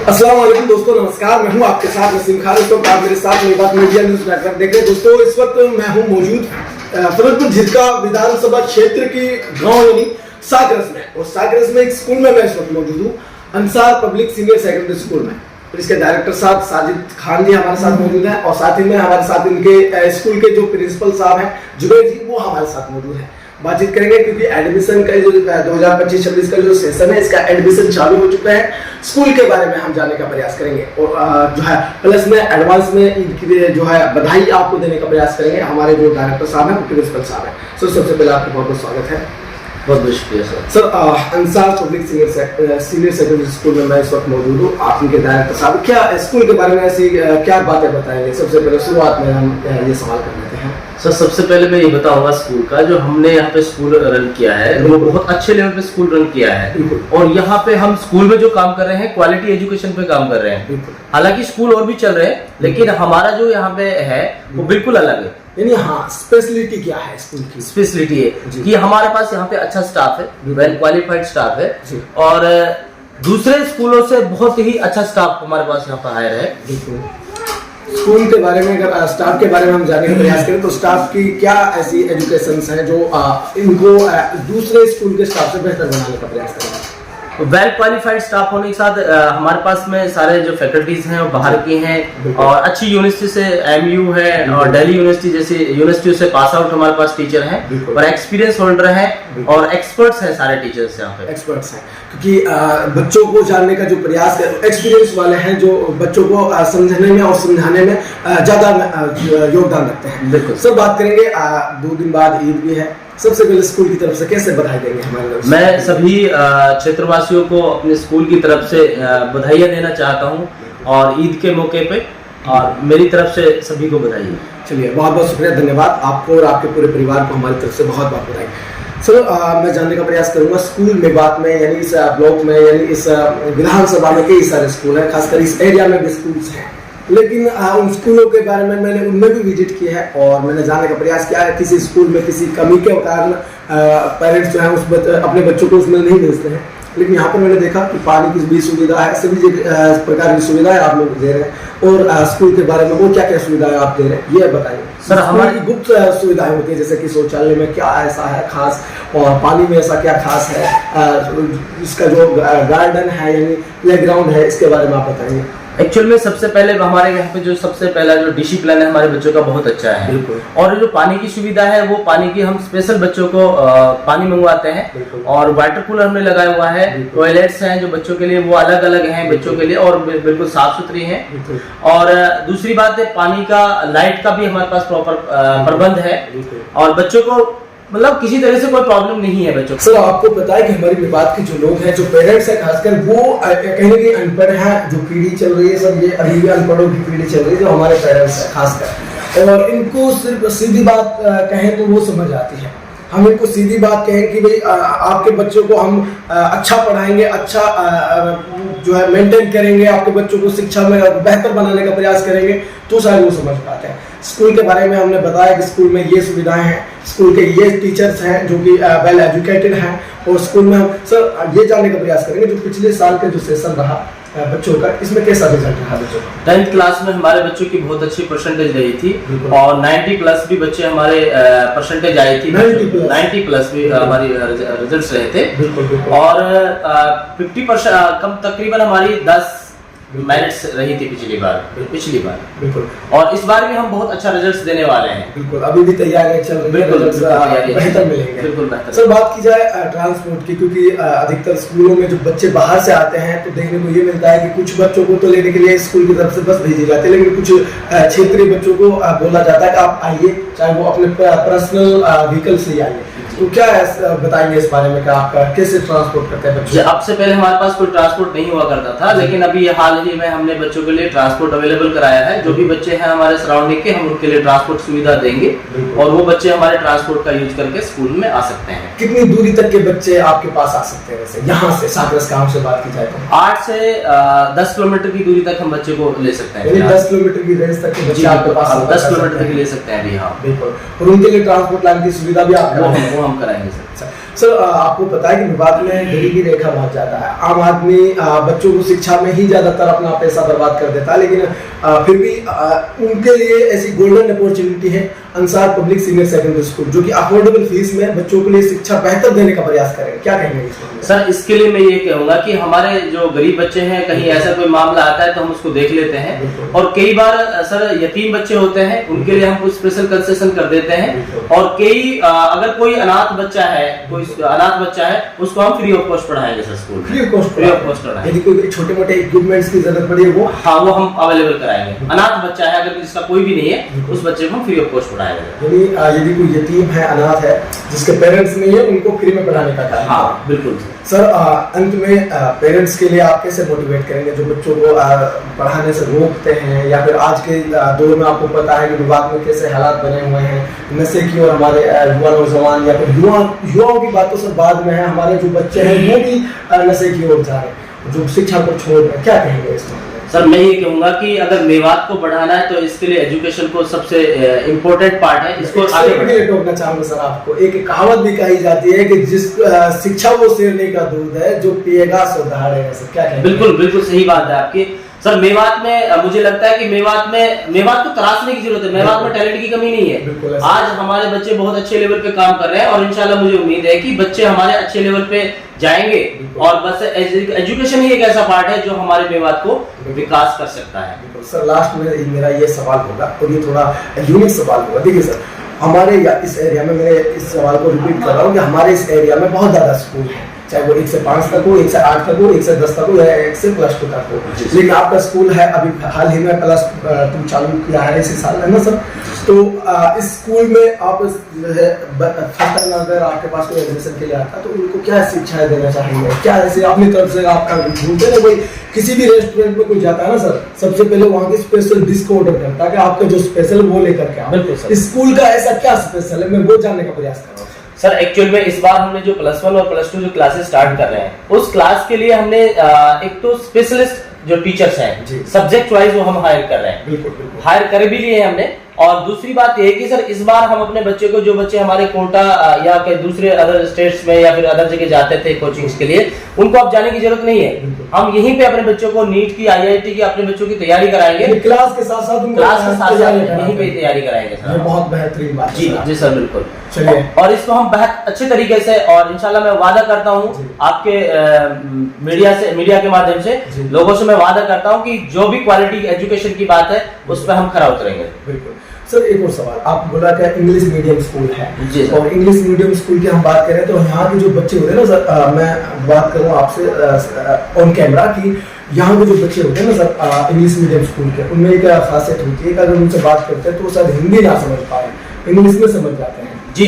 अस्सलाम वालेकुम दोस्तों, नमस्कार। मैं हूं आपके साथ नसीम खान। इस वक्त आप मेरे साथ मेरी बात मीडिया न्यूज नेटवर्क देख रहे हैं। दोस्तों, इस वक्त मैं हूं मौजूद फतेहपुर झिरका विधानसभा क्षेत्र की गांव यानी साकरस में, और साकरस में एक स्कूल में मैं इस वक्त मौजूद हूं, Ansar public senior secondary school में। इसके डायरेक्टर साहब साजिद खान जी हमारे साथ मौजूद हैं, और साथ ही में हमारे साथ इनके स्कूल के जो प्रिंसिपल साहब हैं जुबैर जी, वो हमारे साथ मौजूद हैं। बातचीत करेंगे क्योंकि एडमिशन का जो 2025-26 का जो सेशन है, इसका एडमिशन चालू हो चुका है। स्कूल के बारे में हम जानने का प्रयास करेंगे, और जो है प्लस में एडवांस में इनकी जो है बधाई आपको देने का प्रयास करेंगे। हमारे जो डायरेक्टर साहब हैं, प्रिंसिपल साहब हैं। सर, सबसे पहले आपका बहुत बहुत स्वागत है। बहुत बहुत शुक्रिया sir. Sir, Ansar public senior secondary school में मैं इस वक्त मौजूद हूँ। आप इनके डायरेक्टर साहब, क्या स्कूल के बारे में ऐसी क्या बातें बताएंगे? सबसे पहले शुरुआत में हम ये सवाल कर लेते हैं। सर, सबसे पहले मैं ये बताऊंगा स्कूल का जो हमने यहाँ पे स्कूल रन किया है, वो बहुत अच्छे लेवल पे स्कूल रन किया है। और यहाँ पे हम स्कूल में जो काम कर रहे हैं, क्वालिटी एजुकेशन पे काम कर रहे हैं। हालांकि स्कूल और भी चल रहे हैं, लेकिन हमारा जो यहाँ पे है वो बिल्कुल अलग है। यानी हाँ, स्पेशलिटी क्या है स्कूल की? स्पेशलिटी है कि हमारे पास यहाँ पे अच्छा स्टाफ है, वेल क्वालिफाइड स्टाफ है, और दूसरे स्कूलों से बहुत ही अच्छा स्टाफ हमारे पास यहाँ पर हायर है। स्कूल के बारे में, अगर स्टाफ के बारे में हम जानने का प्रयास करें तो स्टाफ की क्या ऐसी एजुकेशंस हैं जो इनको दूसरे स्कूल के स्टाफ से बेहतर बनाने का प्रयास करें? वेल क्वालिफाइड स्टाफ होने के साथ हमारे पास में सारे जो फैकल्टीज हैं वो बाहर की हैं, और अच्छी यूनिवर्सिटी से एमयू है और दिल्ली यूनिवर्सिटी जैसी यूनिवर्सिटी से पास आउट हमारे पास टीचर हैं, और एक्सपीरियंस होल्डर हैं, और एक्सपर्ट्स हैं। सारे टीचर्स यहाँ पे एक्सपर्ट्स हैं, क्योंकि बच्चों को जानने का जो प्रयास है, एक्सपीरियंस वाले हैं जो बच्चों को समझने में और समझाने में ज्यादा योगदान रखते हैं। बिल्कुल। सब बात करेंगे, 2 दिन बाद ईद भी है। सबसे पहले स्कूल की तरफ से कैसे बधाई देंगे हमारे लोग? मैं सभी क्षेत्रवासियों को अपने स्कूल की तरफ से बधाइयाँ देना चाहता हूँ, और ईद के मौके पे और मेरी तरफ से सभी को बधाई। चलिए, बहुत बहुत शुक्रिया, धन्यवाद आपको और आपके पूरे परिवार को हमारी तरफ से बहुत बहुत बधाई। सर, मैं जानने का प्रयास करूंगा स्कूल में बात में, यानी इस ब्लॉक में, यानी इस विधानसभा में कई सारे स्कूल हैं, खासकर इस एरिया में भी स्कूल्स हैं, लेकिन उन स्कूलों के बारे में मैंने उनमें भी विजिट किया है और मैंने जानने का प्रयास किया है। किसी स्कूल में किसी कमी के कारण पेरेंट्स जो हैं अपने बच्चों को उसमें नहीं भेजते हैं, लेकिन यहाँ पर मैंने देखा कि पानी की भी सुविधा है, सभी प्रकार की सुविधाएं आप लोग दे रहे हैं। और स्कूल के बारे में वो क्या क्या सुविधाएं आप दे रहे हैं, ये बताइए। सर, हमारी गुप्त सुविधाएं होती है, जैसे कि शौचालय में क्या ऐसा है खास, और पानी में ऐसा क्या खास है, इसका जो गार्डन है यानी प्लेग्राउंड है, इसके बारे में आप बताइए। एक्चुअल में सबसे पहले हमारे यहाँ पे जो सबसे पहला जो डिसिप्लिन है हमारे बच्चों का बहुत अच्छा है, और जो पानी की सुविधा है, वो पानी की हम स्पेशल बच्चों को पानी मंगवाते हैं, और वाटर कूलर हमने लगाया हुआ है। टॉयलेट्स हैं जो बच्चों के लिए, वो अलग अलग हैं बच्चों के लिए, और बिल्कुल साफ सुथरी हैं। और दूसरी बात है, पानी का, लाइट का भी हमारे पास प्रॉपर प्रबंध है, और बच्चों को मतलब किसी तरह से कोई प्रॉब्लम नहीं है बच्चों को। सर, आपको पता है कि हमारी विभाग के जो लोग हैं, जो पेरेंट्स हैं खासकर, वो कहीं ना कहीं अनपढ़ हैं। जो पीढ़ी चल रही है सर, ये अभी भी अनपढ़ों की पीढ़ी चल रही है, जो हमारे पेरेंट्स हैं खासकर, और इनको सिर्फ सीधी बात कहें तो वो समझ आती है। हम इनको सीधी बात कहें कि भाई आपके बच्चों को हम अच्छा पढ़ाएंगे, अच्छा जो है मेंटेन करेंगे, आपके बच्चों को शिक्षा में बेहतर बनाने का प्रयास करेंगे, तो शायद वो समझ पाते हैं। स्कूल के बारे में हमने बताया कि स्कूल में ये सुविधाएं हैं, स्कूल के ये टीचर्स हैं जो कि वेल एजुकेटेड हैं, और स्कूल में हम सर ये जानने का प्रयास करेंगे जो पिछले साल का जो सेशन रहा बच्चों का, इसमें कैसा रिजल्ट रहा बच्चों का? 10th क्लास में हमारे बच्चों की बहुत अच्छी परसेंटेज रही थी, और 90 प्लस भी बच्चे हमारे परसेंटेज आई थी। 90 प्लस भी हमारी रिजल्ट्स रहे थे, और 50% कम तकरीबन हमारी 10 मेरिट्स रही थी पिछली बार। बिल्कुल। और इस बार भी हम बहुत अच्छा रिजल्ट्स देने वाले हैं। बिल्कुल, अभी भी तैयारियां चल रही हैं, बेहतर मिलेंगे। बिल्कुल बेहतर। सर, बात की जाए ट्रांसपोर्ट की, क्योंकि अधिकतर स्कूलों में जो बच्चे बाहर से आते हैं तो देखने को ये मिलता है कि कुछ बच्चों को तो लेने के लिए स्कूल की तरफ से बस भेजी जाती है, लेकिन कुछ क्षेत्रीय बच्चों को बोला जाता है कि आप आइए, चाहे वो अपने पर्सनल व्हीकल से ही आइए। तो क्या बताएंगे इस बारे में कि आप कैसे ट्रांसपोर्ट करते हैं बच्चे? अब से पहले हमारे पास कोई ट्रांसपोर्ट नहीं हुआ करता था, लेकिन अभी हाल ही में हमने बच्चों के लिए ट्रांसपोर्ट अवेलेबल कराया है। जो भी बच्चे हैं हमारे सराउंडिंग के, हम उनके लिए ट्रांसपोर्ट सुविधा देंगे, और वो बच्चे हमारे ट्रांसपोर्ट का यूज करके स्कूल में आ सकते हैं। कितनी दूरी तक के बच्चे आपके पास आ सकते हैं? वैसे यहाँ से साकरस गांव से बात की जाए तो 8 से 10 किलोमीटर की दूरी तक हम बच्चे को ले सकते हैं। 10 किलोमीटर की रेंज तक के बच्चे आपके पास 10 किलोमीटर तक ले सकते हैं अभी। हाँ, बिल्कुल। और उनके लिए ट्रांसपोर्ट लाइन की सुविधा भी आप वो हम कराएंगे सर। सर आपको पता है कि विवाद में गरीबी रेखा बहुत ज्यादा है। आम आदमी बच्चों को शिक्षा में ही ज्यादातर अपना पैसा बर्बाद कर देता है, लेकिन फिर भी उनके लिए ऐसी गोल्डन अपॉर्चुनिटी है Ansar public senior secondary school, जो कि अफोर्डेबल फीस में बच्चों के लिए शिक्षा बेहतर देने का प्रयास करेंगे। क्या कहेंगे इसमें? सर इसके लिए मैं ये कहूंगा कि हमारे जो गरीब बच्चे हैं, कहीं ऐसा कोई मामला आता है तो हम उसको देख लेते हैं, और कई बार सर यतीम बच्चे होते हैं, उनके लिए हम कुछ स्पेशल कंसेशन कर देते हैं, और कई अगर कोई अनाथ बच्चा है उसको हम फ्री ऑफ कॉस्ट पढ़ाएंगे सर स्कूल में। फ्री ऑफ कॉस्ट पढ़ाएंगे। यदि कोई छोटे मोटे इक्विपमेंट्स की जरूरत पड़े वो हम अवेलेबल कराएंगे। अनाथ बच्चा है अगर जिसका कोई भी नहीं है, उस बच्चे को हम फ्री ऑफ कॉस्ट पढ़ाएंगे। यदि कोई यतीम है, अनाथ है, जिसके पेरेंट्स नहीं है, उनको फ्री में पढ़ाने का काम। हाँ बिल्कुल सर। अंत में पेरेंट्स के लिए आप कैसे मोटिवेट करेंगे जो बच्चों को पढ़ाने से रोकते हैं, या फिर आज के दौर में आपको पता है कि विभाग में कैसे हालात बने हुए हैं, नशे की और हमारे युवा नौजवान या फिर युवाओं की बातों से बाद में है, हमारे जो बच्चे हैं वो भी नशे की ओर जा रहे हैं, जो शिक्षा को छोड़ रहे हैं, क्या कहेंगे इसमें? सर मैं ये कहूंगा कि अगर मेवात को बढ़ाना है तो इसके लिए एजुकेशन को सबसे इम्पोर्टेंट पार्ट है, इसको आगे टोकना चाहूंगा सर आपको। एक कहावत भी कही जाती है कि जिस शिक्षा वो शेरनी का दूध है, जो पिएगा सो दहाड़ेगा। सर क्या कहेंगे? बिल्कुल सही बात है आपकी। सर मेवात में मुझे लगता है कि मेवात को तराशने की जरूरत है। मेवात में टैलेंट की कमी नहीं है। आज हमारे बच्चे बहुत अच्छे लेवल पे काम कर रहे हैं, और इंशाल्लाह मुझे उम्मीद है कि बच्चे हमारे अच्छे लेवल पे जाएंगे, और बस एजुकेशन ही एक ऐसा पार्ट है जो हमारे मेवात को विकास कर सकता है। सर लास्ट में मेरा ये सवाल होगा, और ये थोड़ा यूनिक सवाल होगा। देखिए सर, हमारे इस एरिया में, मैं इस सवाल को रिपीट कर रहा हूँ कि हमारे इस एरिया में बहुत ज्यादा स्कूल है, चाहे वो 1 से 5 तक हो, 1 से 8 तक हो, 1 से 10 तक हो, या 1 से +2 तक हो। लेकिन आपका स्कूल है अभी हाल ही में +2 चालू किया है इसी साल, है ना सर? तो इस स्कूल में आप अगर आपके पास कोई एडमिशन के लिए आता है तो उनको क्या शिक्षाएं देना चाहेंगे? क्या ऐसे अपनी तरफ से आपका ढूंढते ना, कोई किसी भी रेस्टोरेंट में कोई जाता है ना सर, सबसे पहले वहाँ की स्पेशल डिश को ऑर्डर करता है कि आपका जो स्पेशल वो लेकर के आओ। स्कूल का ऐसा क्या स्पेशल है, मैं वो जानने का प्रयास कर रहा हूँ सर। एक्चुअल में इस बार हमने जो +1 और +2 जो क्लासेस स्टार्ट कर रहे हैं, उस क्लास के लिए हमने एक तो स्पेशलिस्ट जो टीचर्स हैं सब्जेक्ट वाइज वो हम हायर कर रहे हैं। बिल्कुल हायर कर भी लिए हमने। और दूसरी बात ये है कि सर इस बार हम अपने बच्चे को, जो बच्चे हमारे कोटा या कई दूसरे अदर स्टेट्स में या फिर अदर जगह जाते थे कोचिंग्स के लिए, उनको अब जाने की जरूरत नहीं है। हम यहीं पे अपने बच्चों को नीट की, IIT की अपने बच्चों की तैयारी कराएंगे। क्लास के साथ साथ यहीं पे तैयारी कराएंगे सर। बहुत बेहतरीन बात। जी सर बिल्कुल। चलिए, और इसको हम बहुत अच्छे तरीके से, और इंशाल्लाह मैं वादा करता हूँ आपके मीडिया के माध्यम से लोगों से मैं वादा करता हूँ कि जो भी क्वालिटी एजुकेशन की बात है उस पर हम खरा उतरेंगे। बिल्कुल सर। एक और सवाल, आप बोला कि इंग्लिश मीडियम स्कूल है, और इंग्लिश मीडियम स्कूल की हम बात करें तो यहाँ के जो बच्चे होते हैं ना सर, मैं बात करूँ आपसे ऑन कैमरा कि यहाँ के जो बच्चे होते हैं ना सर इंग्लिश मीडियम स्कूल के, उनमें एक खासियत होती है कि अगर उनसे बात करते हैं तो शायद हिंदी ना समझ पाए, इंग्लिश में समझ जाते हैं। जी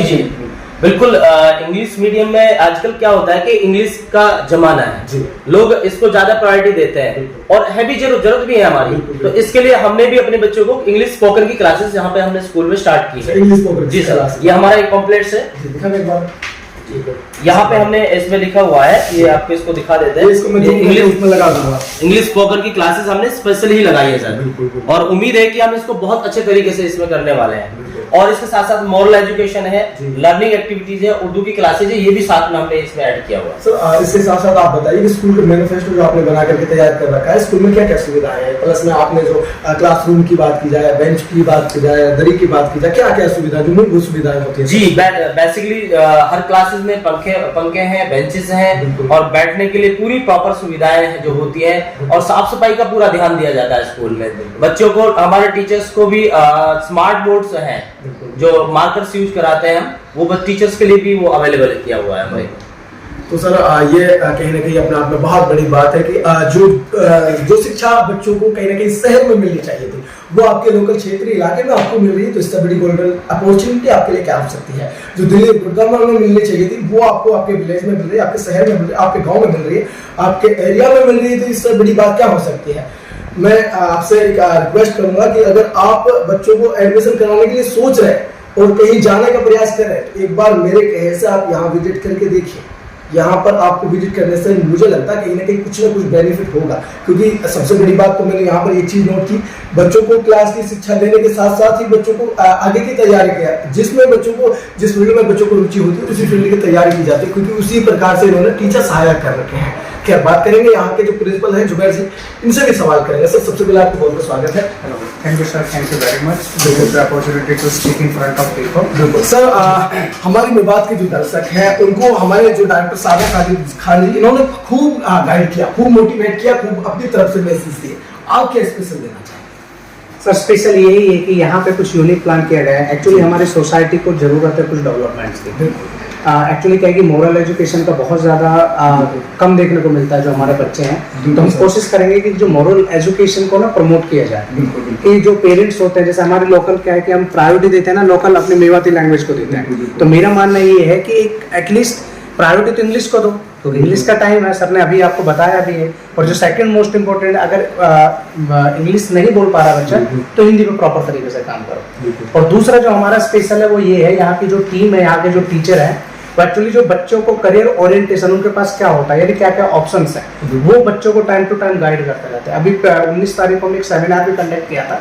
बिल्कुल। इंग्लिश मीडियम में आजकल क्या होता है कि इंग्लिश का जमाना है, लोग इसको ज्यादा प्रायोरिटी देते हैं, और है भी जरूरत भी है हमारी। तो इसके लिए हमने भी अपने बच्चों को इंग्लिश स्पोकन की क्लासेस यहाँ पे हमने स्कूल में स्टार्ट की है। इंग्लिश स्पोकन जी सर, ये हमारा एक कॉम्प्लेक्स है। यहाँ पे हमने इसमें लिखा हुआ है, ये आपको इसको दिखा देते हैं। इसको मैं इंग्लिश में लगा दूंगा। इंग्लिश स्पोकन की क्लासेस हमने स्पेशल ही लगाई है सर, और उम्मीद है कि हम इसको बहुत अच्छे तरीके से इसमें करने वाले हैं। और इसके साथ साथ मॉरल एजुकेशन है, लर्निंग एक्टिविटीज है, उर्दू की क्लासेज है, ये भी साथ में हमने इसमें ऐड किया हुआ है। सर इसके साथ साथ आप बताइए कि स्कूल का मैनिफेस्टो जो आपने बना करके तैयार कर रखा है, स्कूल में क्या क्या सुविधाएं हैं, प्लस में आपने जो क्लासरूम की बात की जाए, बेंच की बात की जाए, दरी की बात की जाए, क्या क्या सुविधा जो मूलभूत सुविधाएं होती है? जी बेसिकली हर क्लासेस में पंखे हैं, बेंचेस हैं, और बैठने के लिए पूरी प्रॉपर सुविधाएं जो होती है, और साफ सफाई का पूरा ध्यान दिया जाता है स्कूल में। बच्चों को, हमारे टीचर्स को भी स्मार्ट बोर्ड्स हैं जो मार्कर्स यूज कराते हैं हम, वो टीचर्स के लिए भी वो अवेलेबल किया हुआ है भाई। तो सर ये कहीं ना कहीं अपने आप में बहुत बड़ी बात है कि जो शिक्षा बच्चों को कहीं ना कहीं शहर में मिलनी चाहिए थी, वो आपके लोकल क्षेत्रीय इलाके में आपको मिल रही है। तो इससे बड़ी गोल्डन अपॉर्चुनिटी आपके लिए क्या हो सकती है? जो दिल्ली गुड़गांव में मिलनी चाहिए थी, वो आपको आपके विलेज में मिल रही है, आपके शहर में मिल रही है, आपके गाँव में मिल रही है, आपके एरिया में मिल रही है। तो इससे बड़ी बात क्या हो सकती है? मैं आपसे एक रिक्वेस्ट करूंगा कि अगर आप बच्चों को एडमिशन कराने के लिए सोच रहे हैं और कहीं जाने का प्रयास कर रहे हैं, तो एक बार मेरे कहे से आप यहाँ विजिट करके देखिए। यहाँ पर आपको विजिट करने से मुझे लगता है कहीं ना कुछ बेनिफिट होगा, क्योंकि सबसे बड़ी बात तो मैंने यहाँ पर ये चीज नोट की, बच्चों को क्लास की शिक्षा देने के साथ साथ ही बच्चों को आगे की तैयारी किया, जिसमें बच्चों को जिस फील्ड में बच्चों को रुचि होती है उसी फील्ड की तैयारी की जाती है, क्योंकि उसी प्रकार से इन्होंने टीचर सहायक कर रखे हैं। क्या बात करेंगे यहाँ के जो प्रिंसिपल हैं जुबैर जी, इनसे भी सवाल करेंगे। सर सबसे पहले आपको बहुत बहुत स्वागत है। Thank you sir, thank you very much for the opportunity to speak in front of people. बिल्कुल सर, हमारी मेवात के जो दर्शक हैं उनको हमारे जो डायरेक्टर साबिर खान जी इन्होंने खूब गाइड किया, खूब मोटिवेट किया, खूब अपनी तरफ से मैसेज दिए। आप क्या स्पेशल देना चाहेंगे? सर स्पेशल यही है कि यहाँ पे कुछ यूनिक प्लान किया गया है। एक्चुअली हमारी सोसाइटी को जरूरत है कुछ डेवलपमेंट्स की। एक्चुअली क्या है कि मोरल एजुकेशन का बहुत ज़्यादा कम देखने को मिलता है जो हमारे बच्चे हैं, तो हम कोशिश करेंगे कि जो मोरल एजुकेशन को ना प्रमोट किया जाए। कि जो पेरेंट्स होते हैं, जैसे हमारे लोकल क्या है कि हम प्रायोरिटी देते हैं ना, लोकल अपनी मेवाती लैंग्वेज को देते हैं, तो मेरा मानना ये है कि एक एटलीस्ट प्रायोरिटी तो इंग्लिश को दो, तो इंग्लिश का टाइम है, सर ने अभी आपको बताया भी है। और जो सेकंड मोस्ट इम्पोर्टेंट, अगर इंग्लिश नहीं बोल पा रहा बच्चा तो हिंदी में प्रॉपर तरीके से काम करो। और दूसरा जो हमारा स्पेशल है वो ये है, यहाँ की जो टीम है, यहाँ के जो टीचर है, वो एक्चुअली जो बच्चों को करियर ओरिएंटेशन उनके पास क्या होता है, यानी क्या क्या ऑप्शंस हैं, वो बच्चों को टाइम टू टाइम गाइड करते रहते हैं। अभी 19 तारीख को हमने एक सेमिनार भी कंडक्ट किया था,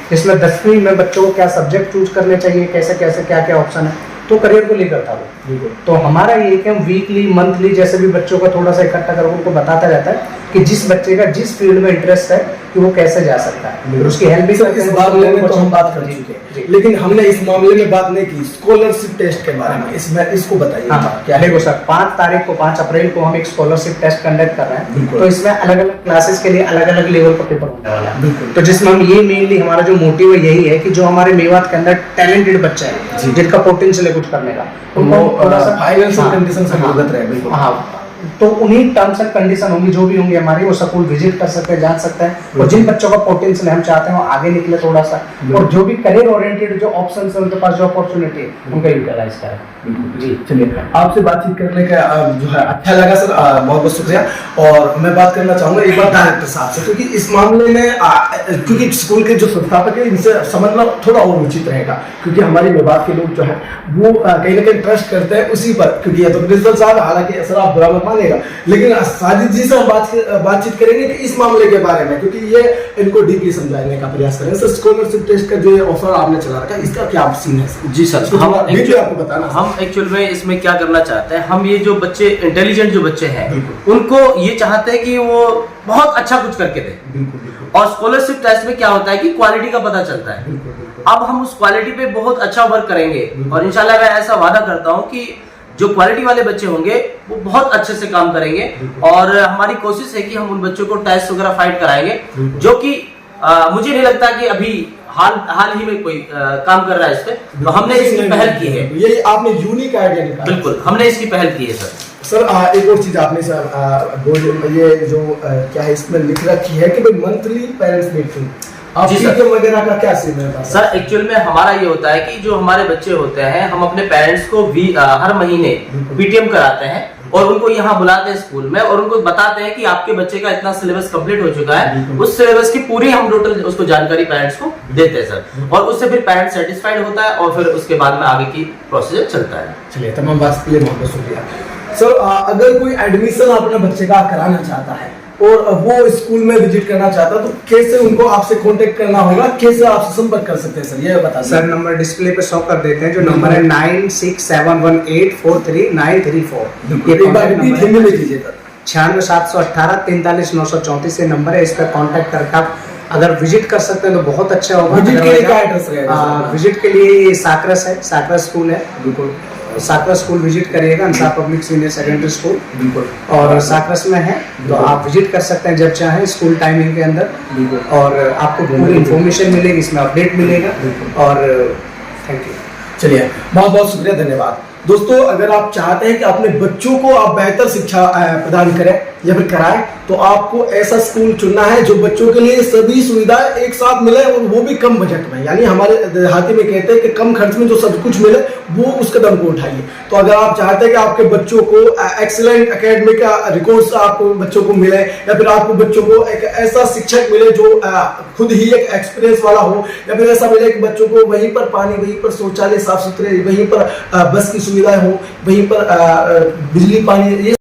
जिसमें 10वीं में बच्चों को क्या सब्जेक्ट चूज करने चाहिए, कैसे कैसे क्या क्या ऑप्शन है, तो करियर को लेकर था वो। तो हमारा ये कि हम वीकली मंथली जैसे भी बच्चों का थोड़ा सा इकट्ठा कर उनको बताता रहता है कि जिस बच्चे का जिस फील्ड में इंटरेस्ट है कि वो कैसे जा सकता है, और उसकी हेल्प भी करते हैं। इस मामले में तो हम बात कर चुके हैं, लेकिन हमने इस मामले में बात नहीं की स्कॉलरशिप टेस्ट के बारे में। इसमें इसको बताइए। हाँ, क्या देखो सर, 5 अप्रैल को हम एक स्कॉलरशिप टेस्ट कंडक्ट कर रहे हैं, तो इसमें अलग अलग क्लासेस के लिए अलग अलग लेवल का पेपर होने वाला है। तो जिसमें हम ये मेनली हमारा जो मोटिव है यही है कि जो हमारे मेवात के अंदर टैलेंटेड बच्चे हैं जिनका पोटेंशियल है कुछ करने का, उनको थोड़ा सा फाइनेंशियल कंडीशन से अवगत रहे। बिल्कुल, हाँ, तो उन्हीं टर्म्स एंड कंडीशन होंगी जो भी होंगी हमारी, वो स्कूल विजिट कर सकते हैं, जान सकते हैं, और जिन बच्चों का पोटेंशियल हम चाहते हैं वो आगे निकले थोड़ा सा, और जो भी करियर ओरिएंटेड जो ऑप्शंस है उनके पास जो अपॉर्चुनिटी है उनका यूटिलाइज करें। जी चलिए, आपसे बातचीत करने का जो है अच्छा लगा सर, बहुत बहुत शुक्रिया। और मैं बात करना चाहूंगा एक बार डायरेक्टर साहब से, क्योंकि इस मामले में क्योंकि स्कूल के जो संस्थापक है इनसे समझना थोड़ा और उचित रहेगा, क्योंकि हमारी विभाग के लोग जो है वो कहीं ना कहीं ट्रस्ट करते हैं उसी पर, क्योंकि ये तो प्रिंसिपल साहब, हालांकि सर आप बराबर मानेगा, लेकिन साजिद जी से हम बातचीत करेंगे कि इस मामले के बारे में, क्योंकि ये इनको डीपली समझाने का प्रयास करेंगे। सर स्कॉलरशिप टेस्ट का जो ऑफर आपने चला रखा है, इसका क्या सीन है? जी सर, आपको बताना। हम एक्चुअल में इसमें क्या करना चाहते हैं, हम ये जो बच्चे इंटेलिजेंट जो बच्चे हैं उनको ये चाहते हैं कि वो बहुत अच्छा कुछ करके दें। और स्कॉलरशिप टेस्ट में क्या होता है कि क्वालिटी का पता चलता है। अब हम उस क्वालिटी पे बहुत अच्छा वर्क करेंगे, और इंशाल्लाह मैं ऐसा वादा करता हूँ कि जो क्वालिटी वाले बच्चे होंगे वो बहुत अच्छे से काम करेंगे। और हमारी कोशिश है कि हम उन बच्चों को टेस्ट वगैरह फाइट कराएंगे, जो कि मुझे नहीं लगता कि अभी हाल ही में कोई काम कर रहा है इस पे, तो हमने इसकी पहल की है। ये आपने यूनिक आइडिया निकाला। बिल्कुल, हमने इसकी पहल की है सर। सर एक और चीज आपने सर ये जो क्या है इसमें लिख रखी है कि भाई मंथली पेरेंट्स मीटिंग, आप वगैरह का क्या सीन है सर? एक्चुअल में हमारा ये होता है कि जो हमारे बच्चे होते हैं हम अपने पेरेंट्स को भी हर महीने पीटीएम कराते हैं, और उनको यहाँ बुलाते हैं स्कूल में, और उनको बताते हैं कि आपके बच्चे का इतना सिलेबस कंप्लीट हो चुका है, उस सिलेबस की पूरी हम टोटल उसको जानकारी पेरेंट्स को देते हैं सर, और उससे फिर पेरेंट्स सेटिस्फाइड होता है, और फिर उसके बाद में आगे की प्रोसीजर चलता है। चलिए, तमाम बात के लिए बहुत बहुत शुक्रिया सर। अगर कोई एडमिशन अपने बच्चे का कराना चाहता है और वो स्कूल में विजिट करना चाहता है, तो कैसे उनको आपसे कांटेक्ट करना होगा, कैसे आपसे संपर्क कर सकते हैं सर, ये बता सर। नंबर डिस्प्ले पे शो कर देते हैं, जो नंबर है 9671843934। एक बार रिपीट हिंदी में कीजिएगा। 9678834934 ये नंबर है, इस पर कांटेक्ट करके आप अगर विजिट कर सकते हैं तो बहुत अच्छा होगा। विजिट के लिए क्या एड्रेस रहेगा? विजिट के लिए साकरस है, साकरस स्कूल है, बिल्कुल साकरस स्कूल विजिट करिएगा, Ansar public senior secondary school, बिल्कुल, और साकरस में है, तो आप विजिट कर सकते हैं जब चाहें स्कूल टाइमिंग के अंदर, और आपको पूरी इन्फॉर्मेशन मिलेगी, इसमें अपडेट मिलेगा। और थैंक यू। चलिए, बहुत बहुत शुक्रिया, धन्यवाद। दोस्तों, अगर आप चाहते हैं कि अपने बच्चों को आप बेहतर शिक्षा प्रदान करें या फिर कराएं, तो आपको ऐसा स्कूल चुनना है जो बच्चों के लिए सभी सुविधाएं एक साथ मिले, और वो भी कम बजट में। यानी हमारे देहाती में कहते हैं कि कम खर्च में जो सब कुछ मिले, वो उस कदम को उठाइए। तो अगर आप चाहते हैं कि आपके बच्चों को एक्सीलेंट एकेडमिक रिकॉर्ड्स आपको बच्चों को मिले, या फिर आपको बच्चों को एक ऐसा शिक्षक मिले जो खुद ही एक एक्सपीरियंस वाला हो, या फिर ऐसा मिले कि बच्चों को वहीं पर पानी, वहीं पर शौचालय साफ सुथरे, वहीं पर बस की सुविधाएं हो, वहीं पर बिजली पानी ये